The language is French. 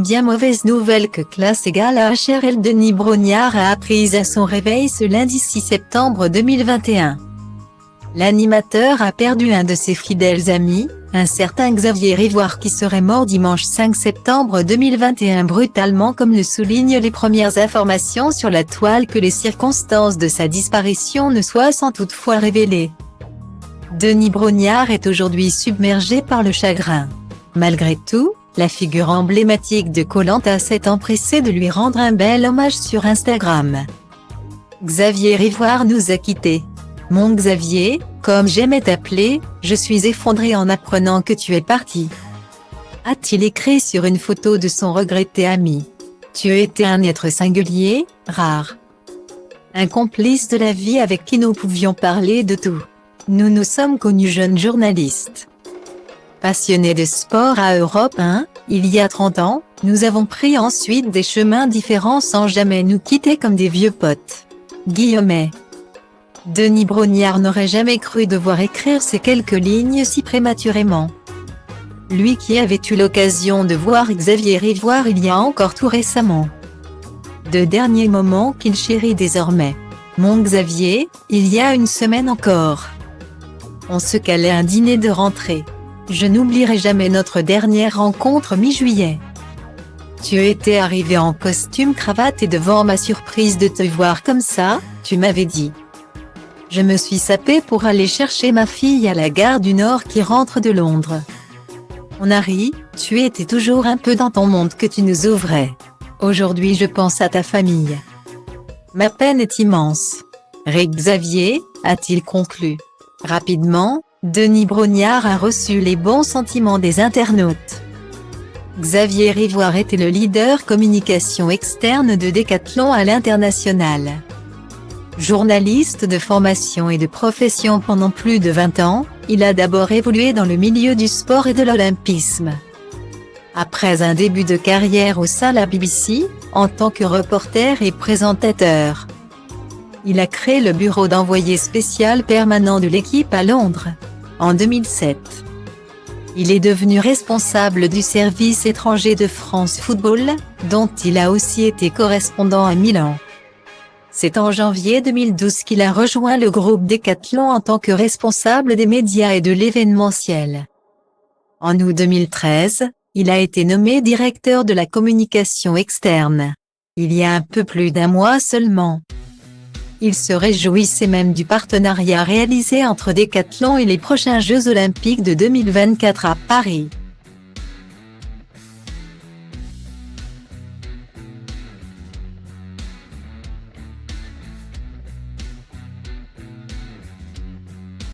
bien mauvaise nouvelle que classe égale à HRL. Denis Brognard a appris à son réveil ce lundi 6 septembre 2021. L'animateur a perdu un de ses fidèles amis, un certain Xavier Rivoire, qui serait mort dimanche 5 septembre 2021 brutalement, comme le soulignent les premières informations sur la toile, que les circonstances de sa disparition ne soient sans toutefois révélées. Denis Brognard est aujourd'hui submergé par le chagrin. Malgré tout, la figure emblématique de Koh-Lanta s'est empressée de lui rendre un bel hommage sur Instagram. Xavier Rivoire nous a quittés. Mon Xavier, comme j'aimais t'appeler, je suis effondré en apprenant que tu es parti, a-t-il écrit sur une photo de son regretté ami. Tu étais un être singulier, rare. Un complice de la vie avec qui nous pouvions parler de tout. Nous nous sommes connus jeunes journalistes. Passionnés de sport à Europe 1, il y a 30 ans, nous avons pris ensuite des chemins différents sans jamais nous quitter comme des vieux potes. Guillemets. Denis Brognard n'aurait jamais cru devoir écrire ces quelques lignes si prématurément. Lui qui avait eu l'occasion de voir Xavier Rivoire il y a encore tout récemment. De derniers moments qu'il chérit désormais. Mon Xavier, il y a une semaine encore. On se calait un dîner de rentrée. Je n'oublierai jamais notre dernière rencontre mi-juillet. Tu étais arrivé en costume cravate et devant ma surprise de te voir comme ça, tu m'avais dit. Je me suis sapé pour aller chercher ma fille à la gare du Nord qui rentre de Londres. On a ri, tu étais toujours un peu dans ton monde que tu nous ouvrais. Aujourd'hui je pense à ta famille. Ma peine est immense. Xavier, a-t-il conclu. Rapidement, Denis Brognard a reçu les bons sentiments des internautes. Xavier Rivoire était le leader communication externe de Decathlon à l'international. Journaliste de formation et de profession pendant plus de 20 ans, il a d'abord évolué dans le milieu du sport et de l'olympisme. Après un début de carrière au sein de la BBC, en tant que reporter et présentateur, il a créé le bureau d'envoyé spécial permanent de l'équipe à Londres. En 2007, il est devenu responsable du service étranger de France Football, dont il a aussi été correspondant à Milan. C'est en janvier 2012 qu'il a rejoint le groupe Decathlon en tant que responsable des médias et de l'événementiel. En août 2013, il a été nommé directeur de la communication externe. Il y a un peu plus d'un mois seulement. Il se réjouissait même du partenariat réalisé entre Decathlon et les prochains Jeux Olympiques de 2024 à Paris.